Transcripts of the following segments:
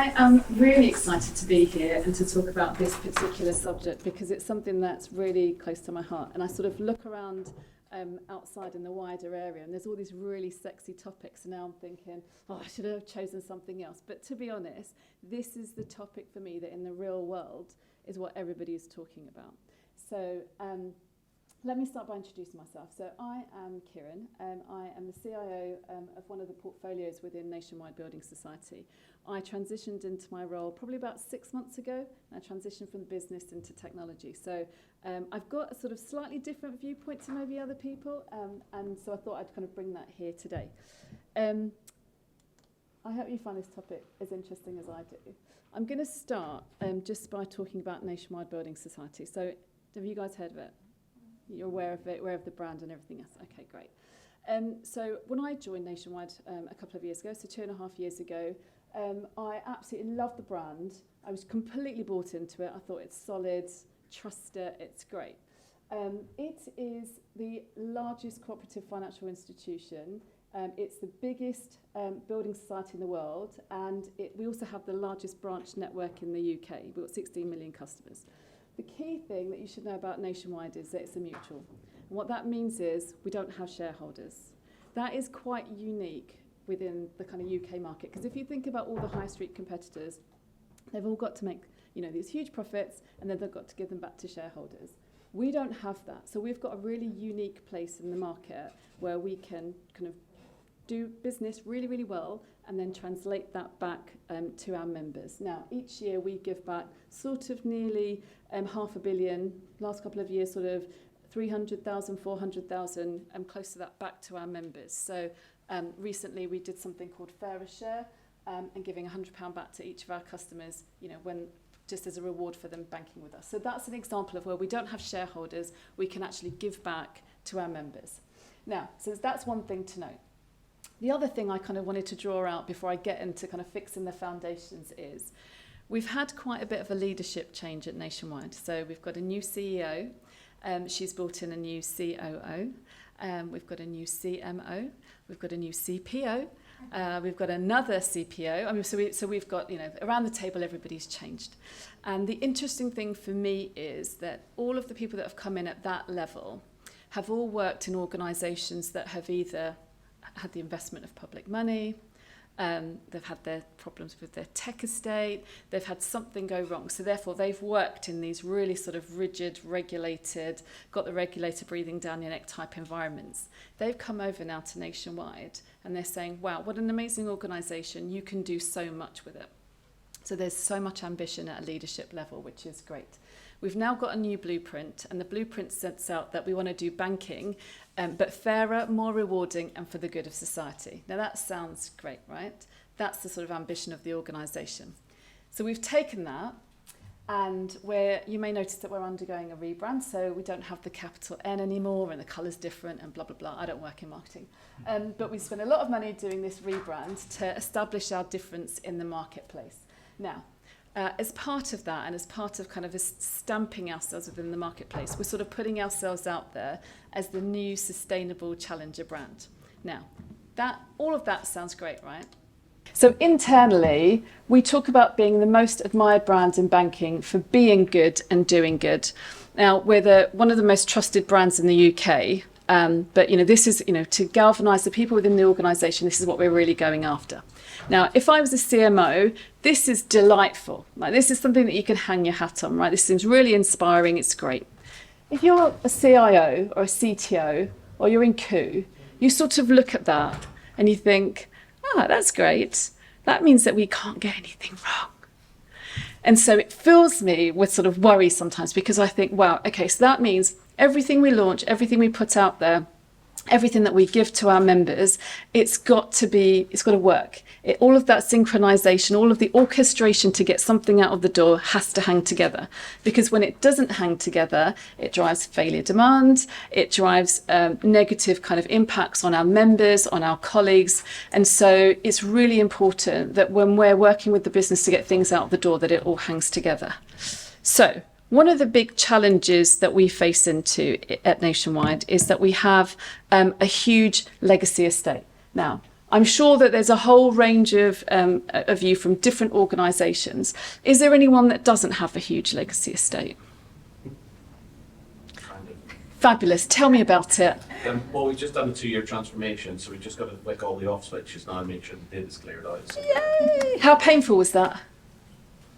I am really excited to be here and to talk about this particular subject because it's something that's really close to my heart. And I sort of look around outside in the wider area and there's all these really sexy topics. And now I'm thinking, oh, I should have chosen something else. But to be honest, this is the topic for me that in the real world is what everybody is talking about. So let me start by introducing myself. So I am Kiran. I am the CIO of one of the portfolios within Nationwide Building Society. I transitioned into my role probably about 6 months ago. I transitioned from business into technology. So I've got a sort of slightly different viewpoint to maybe other people, and so I thought I'd kind of bring that here today. I hope you find this topic as interesting as I do. I'm going to start just by talking about Nationwide Building Society. So have you guys heard of it? You're aware of it, aware of the brand and everything else. Okay, great. So when I joined Nationwide a couple of years ago, so 2.5 years ago, I absolutely loved the brand. I was completely bought into it. I thought it's solid, trust it, it's great. It is the largest cooperative financial institution. It's the biggest building society in the world, and we also have the largest branch network in the UK. We've got 16 million customers. The key thing that you should know about Nationwide is that it's a mutual. And what that means is we don't have shareholders. That is quite unique within the kind of UK market, because if you think about all the high street competitors, they've all got to make these huge profits and then they've got to give them back to shareholders. We don't have that. So we've got a really unique place in the market where we can kind of do business really, really well and then translate that back to our members. Now, each year we give back sort of nearly £500 million, last couple of years sort of 300,000, 400,000, close to that back to our members. So recently we did something called Fairer Share and giving £100 back to each of our customers, when just as a reward for them banking with us. So that's an example of where we don't have shareholders, we can actually give back to our members. Now, so that's one thing to note. The other thing I kind of wanted to draw out before I get into kind of fixing the foundations is we've had quite a bit of a leadership change at Nationwide. So we've got a new CEO, she's brought in a new COO, we've got a new CMO, we've got a new CPO, we've got another CPO. I mean, so we've got, around the table everybody's changed. And the interesting thing for me is that all of the people that have come in at that level have all worked in organisations that have either had the investment of public money, they've had their problems with their tech estate, they've had something go wrong. So therefore they've worked in these really sort of rigid, regulated, got the regulator breathing down your neck type environments. They've come over now to Nationwide and they're saying, wow, what an amazing organisation, you can do so much with it. So there's so much ambition at a leadership level, which is great. We've now got a new blueprint, and the blueprint sets out that we want to do banking, but fairer, more rewarding, and for the good of society. Now that sounds great, right? That's the sort of ambition of the organisation. So we've taken that, and you may notice that we're undergoing a rebrand, so we don't have the capital N anymore, and the colour's different, and blah, blah, blah. I don't work in marketing. But we spent a lot of money doing this rebrand to establish our difference in the marketplace. Now, as part of that and as part of kind of stamping ourselves within the marketplace, we're sort of putting ourselves out there as the new sustainable challenger brand. Now, all of that sounds great, right? So internally, we talk about being the most admired brand in banking for being good and doing good. Now, we're one of the most trusted brands in the UK, but this is to galvanise the people within the organisation. This is what we're really going after. Now, if I was a CMO, this is delightful. Like, this is something that you can hang your hat on, right? This seems really inspiring. It's great. If you're a CIO or a CTO or you're in coup, you sort of look at that and you think, that's great. That means that we can't get anything wrong. And so it fills me with sort of worry sometimes because I think, wow, okay, so that means everything we launch, everything we put out there, everything that we give to our members, it's got to work. All of that synchronization, all of the orchestration to get something out of the door has to hang together. Because when it doesn't hang together, it drives failure demand, it drives negative kind of impacts on our members, on our colleagues. And so it's really important that when we're working with the business to get things out of the door, that it all hangs together. So one of the big challenges that we face into at Nationwide is that we have a huge legacy estate. Now, I'm sure that there's a whole range of you from different organisations. Is there anyone that doesn't have a huge legacy estate? Fabulous. Tell me about it. Well, we've just done a 2-year transformation, so we've just got to flick all the off switches now and make sure the data's cleared out. So Yay! How painful was that?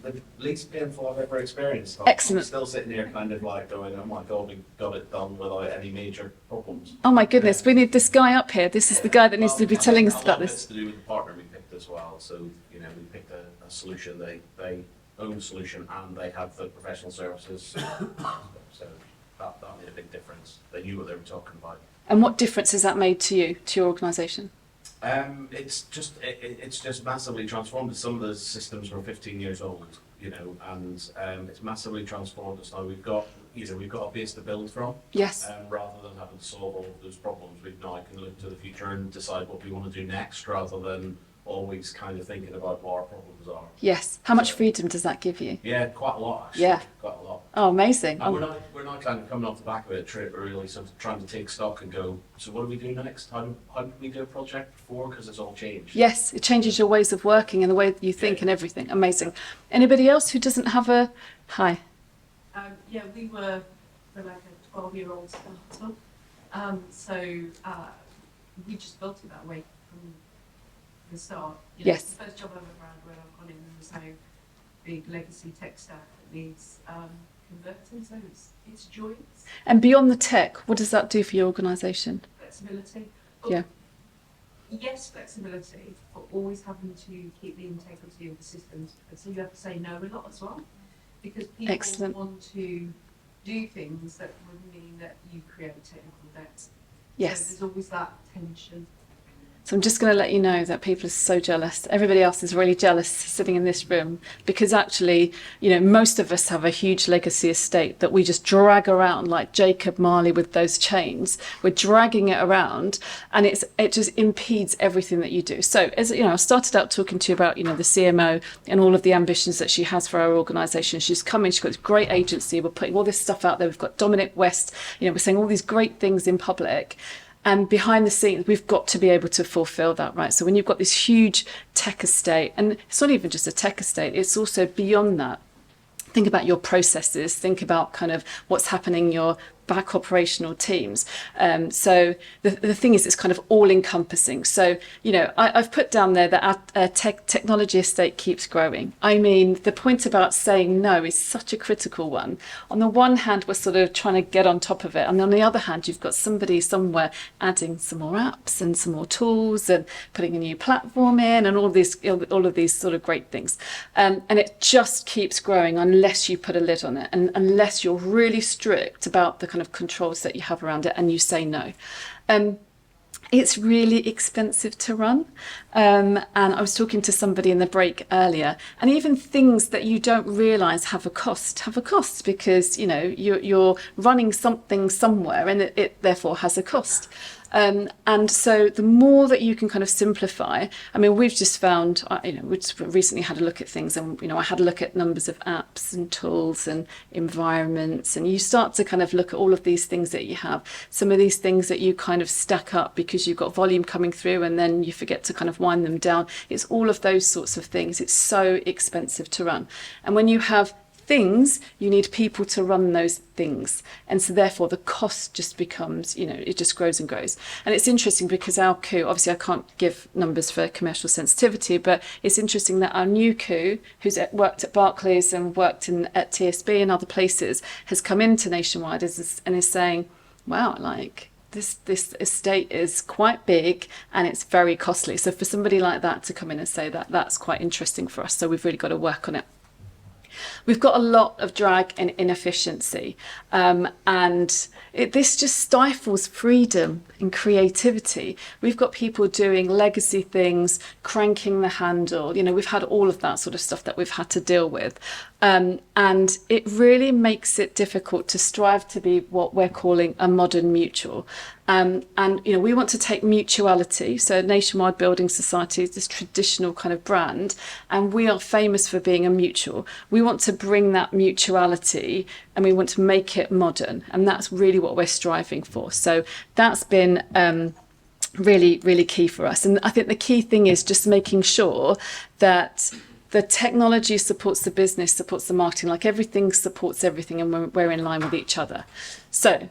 the least painful I've ever experienced. Excellent. I'm still sitting here kind of like going, oh my God, we got it done without any major problems. Oh my goodness, we need this guy up here. This is the guy that needs to be telling us about this. It's to do with the partner we picked as well. So, you know, we picked a solution, they own the solution and they have the professional services. So that made a big difference. They knew what they were talking about. And what difference has that made to you, to your organisation? It's just massively transformed. Some of the systems were 15 years old, you know, and it's massively transformed us now. We've got a base to build from. Yes. Rather than having to solve all of those problems, we now can look to the future and decide what we want to do next, rather than always kind of thinking about what our problems are. Yes. How much freedom does that give you? Yeah, quite a lot. Actually. Yeah. Quite a lot. Oh, amazing. And we're not kind of coming off the back of it, really sort of trying to take stock and go, so what do we do next? How did we do a project before? Because it's all changed. Yes, it changes your ways of working and the way that you think and everything. Amazing. Anybody else who doesn't have a... Hi. Yeah, we're like a 12-year-old startup. So we just built it that way from the start. You know, Yes. It's the first job I've ever had where I've gone in and there's no big legacy tech stack that needs converting. So it's joyous. And beyond the tech, what does that do for your organisation? Flexibility. Yeah. Yes, flexibility, but always having to keep the integrity of the systems. So you have to say no a lot as well, because people Excellent. want to do things that would mean that you create technical debt. Yes. So there's always that tension. So I'm just going to let you know that people are so jealous. Everybody else is really jealous sitting in this room, because actually, you know, most of us have a huge legacy estate that we just drag around like Jacob Marley with those chains. We're dragging it around, and it just impedes everything that you do. So, as you know, I started out talking to you about, you know, the CMO and all of the ambitions that she has for our organisation. She's coming, she's got this great agency. We're putting all this stuff out there. We've got Dominic West. You know, we're saying all these great things in public. And behind the scenes, we've got to be able to fulfill that, right? So when you've got this huge tech estate, and it's not even just a tech estate, it's also beyond that. Think about your processes, think about kind of what's happening in your back operational teams. So the thing is, it's kind of all encompassing. So, you know, I've put down there that our technology estate keeps growing. I mean, the point about saying no is such a critical one. On the one hand, we're sort of trying to get on top of it. And on the other hand, you've got somebody somewhere adding some more apps and some more tools and putting a new platform in and all of these sort of great things. And it just keeps growing unless you put a lid on it, and unless you're really strict about the kind of controls that you have around it and you say no. It's really expensive to run, and I was talking to somebody in the break earlier, and even things that you don't realise have a cost because, you know, you're running something somewhere and it therefore has a cost. And so the more that you can kind of simplify, I mean, we've just found, you know, we just recently had a look at things, and, you know, I had a look at numbers of apps and tools and environments, and you start to kind of look at all of these things that you have, some of these things that you kind of stack up because you've got volume coming through and then you forget to kind of wind them down. It's all of those sorts of things. It's so expensive to run. And when you have things, you need people to run those things, and so therefore the cost just becomes, you know, it just grows and grows. And it's interesting because our coup, obviously I can't give numbers for commercial sensitivity, but it's interesting that our new coup, who's worked at Barclays and worked at TSB and other places, has come into Nationwide and is saying, wow, like this estate is quite big and it's very costly. So for somebody like that to come in and say that, that's quite interesting for us. So we've really got to work on it. We've got a lot of drag and inefficiency, and this just stifles freedom and creativity. We've got people doing legacy things, cranking the handle. You know, we've had all of that sort of stuff that we've had to deal with. And it really makes it difficult to strive to be what we're calling a modern mutual. And, you know, we want to take mutuality. So Nationwide Building Society is this traditional kind of brand, and we are famous for being a mutual. We want to bring that mutuality and we want to make it modern. And that's really what we're striving for. So that's been really, really key for us. And I think the key thing is just making sure that the technology supports the business, supports the marketing, like everything supports everything, and we're in line with each other. So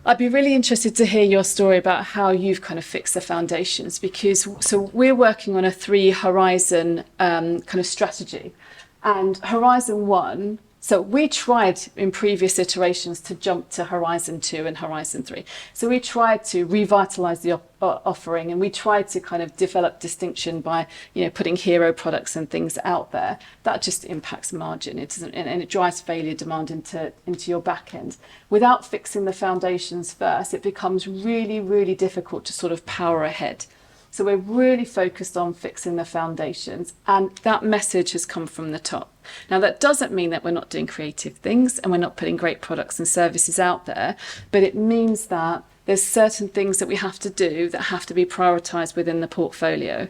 I'd be really interested to hear your story about how you've kind of fixed the foundations, because so we're working on a 3 horizon kind of strategy, and Horizon 1, so we tried in previous iterations to jump to Horizon 2 and Horizon 3. So we tried to revitalise the offering, and we tried to kind of develop distinction by, you know, putting hero products and things out there. That just impacts margin. It doesn't, and it drives failure demand into your back end. Without fixing the foundations first, it becomes really, really difficult to sort of power ahead. So we're really focused on fixing the foundations, and that message has come from the top. Now, that doesn't mean that we're not doing creative things and we're not putting great products and services out there, but it means that there's certain things that we have to do that have to be prioritised within the portfolio.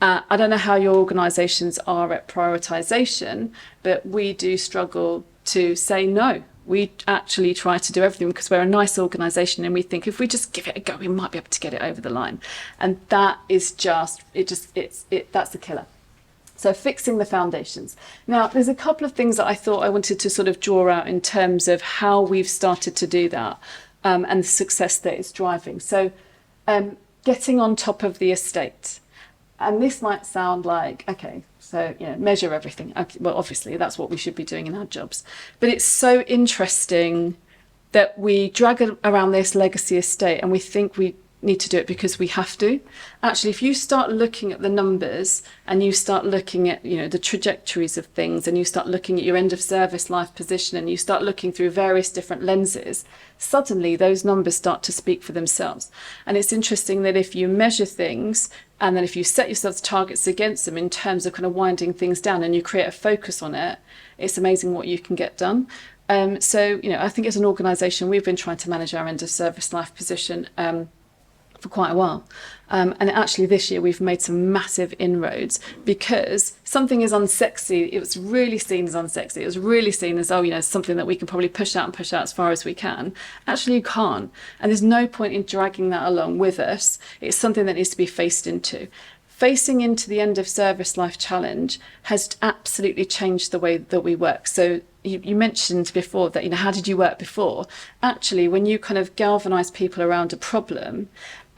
I don't know how your organisations are at prioritisation, but we do struggle to say no. We actually try to do everything because we're a nice organisation, and we think if we just give it a go, we might be able to get it over the line. And that is that's the killer. So fixing the foundations. Now, there's a couple of things that I thought I wanted to sort of draw out in terms of how we've started to do that, and the success that it's driving. So getting on top of the estate. And this might sound like, okay, so, you know, measure everything. Okay, well, obviously, that's what we should be doing in our jobs. But it's so interesting that we drag around this legacy estate and we think we need to do it because we have to. Actually, if you start looking at the numbers and you start looking at, you know, the trajectories of things, and you start looking at your end of service life position, and you start looking through various different lenses, suddenly those numbers start to speak for themselves. And it's interesting that if you measure things, and then if you set yourselves targets against them in terms of kind of winding things down, and you create a focus on it, it's amazing what you can get done. So, you know, I think as an organisation, we've been trying to manage our end of service life position for quite a while. And actually this year we've made some massive inroads, because something is unsexy. It was really seen as unsexy. It was really seen as, oh, you know, something that we can probably push out as far as we can. Actually, you can't. And there's no point in dragging that along with us. It's something that needs to be faced into. Facing into the end of service life challenge has absolutely changed the way that we work. So you mentioned before that, you know, how did you work before? Actually, when you kind of galvanise people around a problem,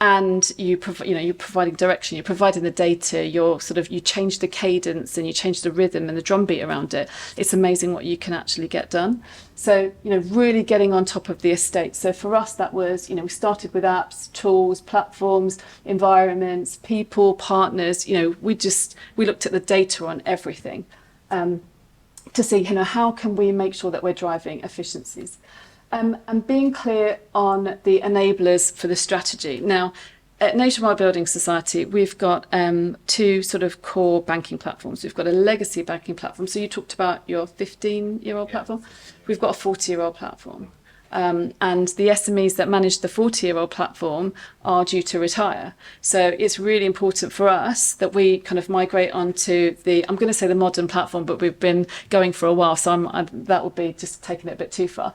and you're providing direction, you're providing the data, you change the cadence and you change the rhythm and the drumbeat around it. It's amazing what you can actually get done. So, you know, really getting on top of the estate. So for us, that was, you know, we started with apps, tools, platforms, environments, people, partners. You know, we looked at the data on everything to see, you know, how can we make sure that we're driving efficiencies. And being clear on the enablers for the strategy. Now, at Nationwide Building Society, we've got 2 sort of core banking platforms. We've got a legacy banking platform. So you talked about your 15-year-old platform. We've got a 40-year-old platform. And the SMEs that manage the 40-year-old platform are due to retire. So it's really important for us that we kind of migrate onto I'm going to say the modern platform, but we've been going for a while, so that would be just taking it a bit too far.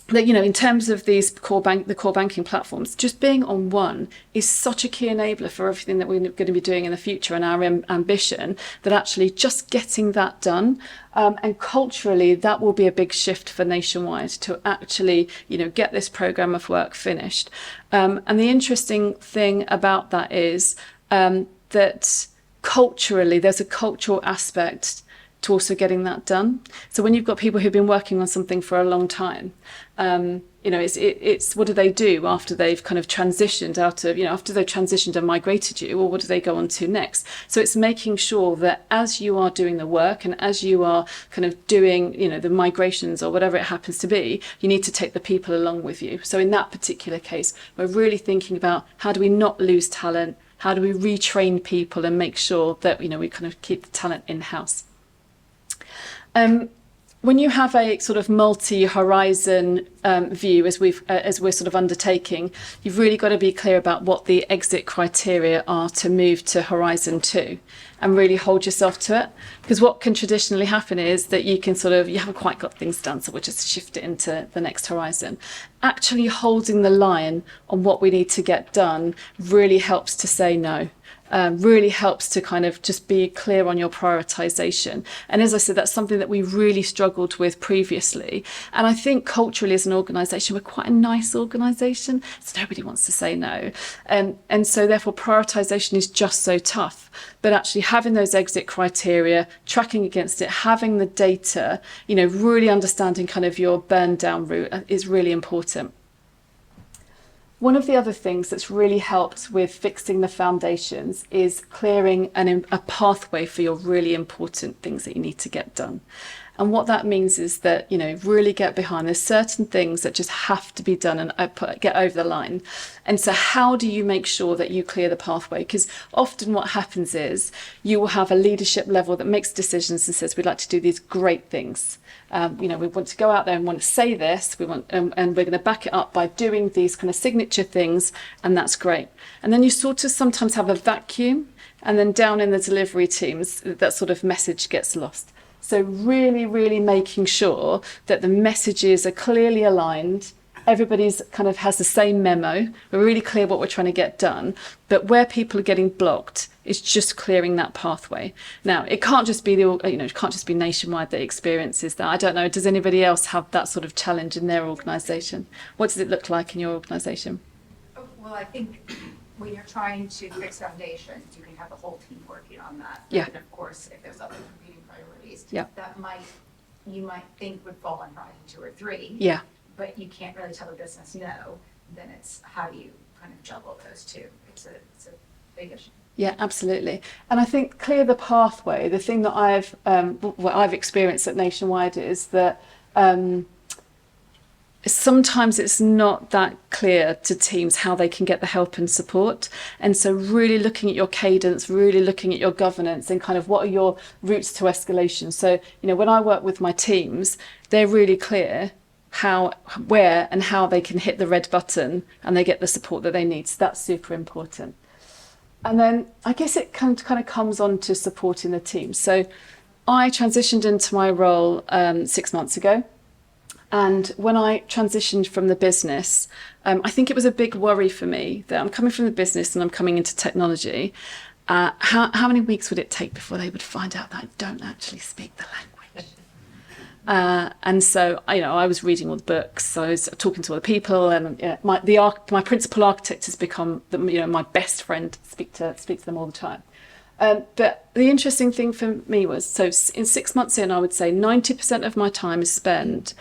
That, you know, in terms of these core banking platforms, just being on one is such a key enabler for everything that we're going to be doing in the future, and our ambition, that actually just getting that done. And culturally, that will be a big shift for Nationwide to actually, you know, get this programme of work finished. And the interesting thing about that is that culturally, there's a cultural aspect to also getting that done. So when you've got people who've been working on something for a long time, you know, it's what do they do after they've kind of transitioned out of, you know, after they've transitioned and migrated you, or what do they go on to next? So it's making sure that as you are doing the work and as you are kind of doing, you know, the migrations or whatever it happens to be, you need to take the people along with you. So in that particular case, we're really thinking about how do we not lose talent? How do we retrain people and make sure that, you know, we kind of keep the talent in-house? when you have a sort of multi-horizon view, as we're sort of undertaking, you've really got to be clear about what the exit criteria are to move to Horizon 2, and really hold yourself to it. Because what can traditionally happen is that you haven't quite got things done, so we'll just shift it into the next horizon. Actually holding the line on what we need to get done really helps to say no. Really helps to kind of just be clear on your prioritization. And as I said, that's something that we really struggled with previously. And I think culturally as an organisation, we're quite a nice organisation, so nobody wants to say no. And so therefore prioritization is just so tough. But actually having those exit criteria, tracking against it, having the data, really understanding kind of your burn down route is really important. One of the other things that's really helped with fixing the foundations is clearing a pathway for your really important things that you need to get done. And what that means is that, really get behind. There's certain things that just have to be done and get over the line. And so how do you make sure that you clear the pathway? Because often what happens is you will have a leadership level that makes decisions and says, we'd like to do these great things. We want to go out there and want to say this, and we're going to back it up by doing these kind of signature things, and that's great. And then you sort of sometimes have a vacuum, and then down in the delivery teams, that sort of message gets lost. So really, really making sure that the messages are clearly aligned. Everybody's kind of has the same memo. We're really clear what we're trying to get done. But where people are getting blocked, it's just clearing that pathway. Now, it can't just be it can't just be Nationwide that experiences that. I don't know. Does anybody else have that sort of challenge in their organisation? What does it look like in your organisation? Well, I think when you're trying to fix foundations, you can have the whole team working on that. Yeah. And of course, if there's other competing priorities, Yeah. that you might think would fall on Horizon 2 or 3. Yeah. But you can't really tell the business no. Then it's how do you kind of juggle those two? It's a big issue. Yeah, absolutely. And I think clear the pathway. The thing that I've experienced at Nationwide is that sometimes it's not that clear to teams how they can get the help and support. And so really looking at your cadence, really looking at your governance and kind of what are your routes to escalation. So, when I work with my teams, they're really clear where and how they can hit the red button and they get the support that they need. So that's super important. And then I guess it kind of comes on to supporting the team. So I transitioned into my role 6 months ago. And when I transitioned from the business, I think it was a big worry for me that I'm coming from the business and I'm coming into technology. How many weeks would it take before they would find out that I don't actually speak the language? And so, I was reading all the books, I was talking to other people, and my principal architect has become my best friend. Speak to them all the time. But the interesting thing for me was, so in 6 months in, I would say 90% of my time is spent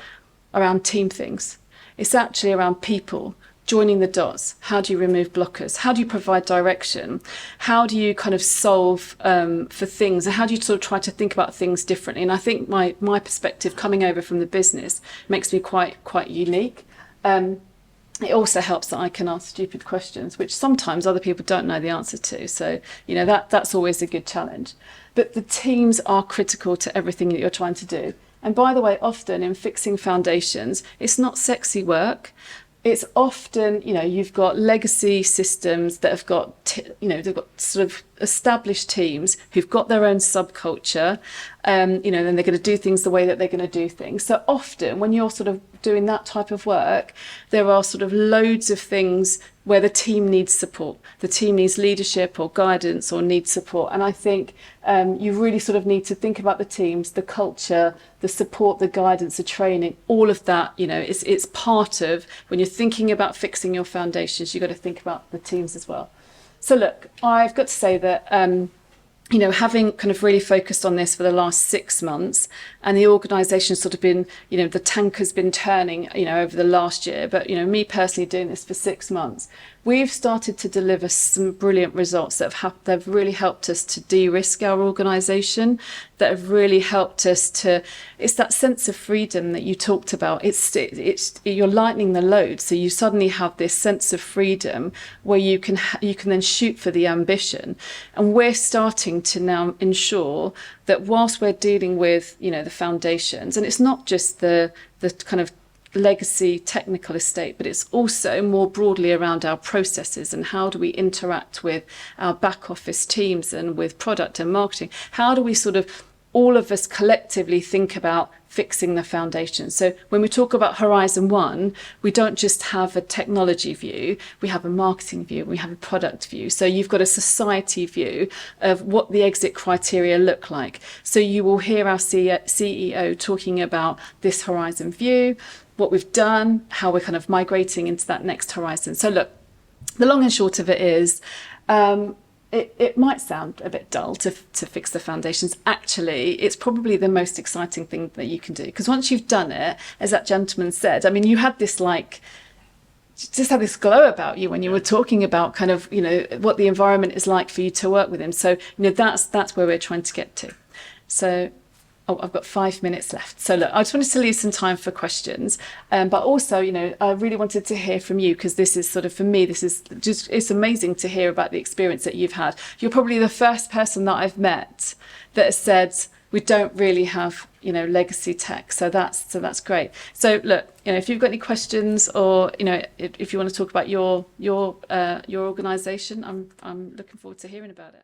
around team things. It's actually around people, joining the dots. How do you remove blockers? How do you provide direction? How do you kind of solve for things? And how do you sort of try to think about things differently? And I think my perspective coming over from the business makes me quite unique. It also helps that I can ask stupid questions, which sometimes other people don't know the answer to. So, that's always a good challenge. But the teams are critical to everything that you're trying to do. And by the way, often in fixing foundations, it's not sexy work. It's often, you've got legacy systems that have got, they've got sort of established teams who've got their own subculture, then they're going to do things the way that they're going to do things. So often when you're sort of doing that type of work, there are sort of loads of things where the team needs support. The team needs leadership or guidance or needs support. And I think you really sort of need to think about the teams, the culture, the support, the guidance, the training, all of that, it's part of when you're thinking about fixing your foundations, you've got to think about the teams as well. So look, I've got to say that, having kind of really focused on this for the last 6 months, and the organisation's sort of been, the tank has been turning, over the last year, but, me personally doing this for 6 months, we've started to deliver some brilliant results that have really helped us to de-risk our organisation, that have really helped us to, it's that sense of freedom that you talked about. It's you're lightening the load, so you suddenly have this sense of freedom where you can then shoot for the ambition. And we're starting working to now ensure that whilst we're dealing with, you know, the foundations, and it's not just the kind of legacy technical estate, but it's also more broadly around our processes and how do we interact with our back office teams and with product and marketing. How do we sort of all of us collectively think about fixing the foundation? So when we talk about Horizon 1, we don't just have a technology view, we have a marketing view, we have a product view. So you've got a society view of what the exit criteria look like. So you will hear our CEO talking about this Horizon view, what we've done, how we're kind of migrating into that next horizon. So look, the long and short of it is, it might sound a bit dull to fix the foundations. Actually, it's probably the most exciting thing that you can do, because once you've done it, as that gentleman said, I mean, you had this just had this glow about you when you were talking about kind of, you know, what the environment is like for you to work with him. So, you know, that's where we're trying to get to. So, oh, I've got 5 minutes left. So look, I just wanted to leave some time for questions, but also, you know, I really wanted to hear from you, because this is sort of, for me, this is just, it's amazing to hear about the experience that you've had. You're probably the first person that I've met that has said, we don't really have, you know, legacy tech. So that's great. So look, you know, if you've got any questions, or, you know, if you want to talk about your organisation, I'm looking forward to hearing about it.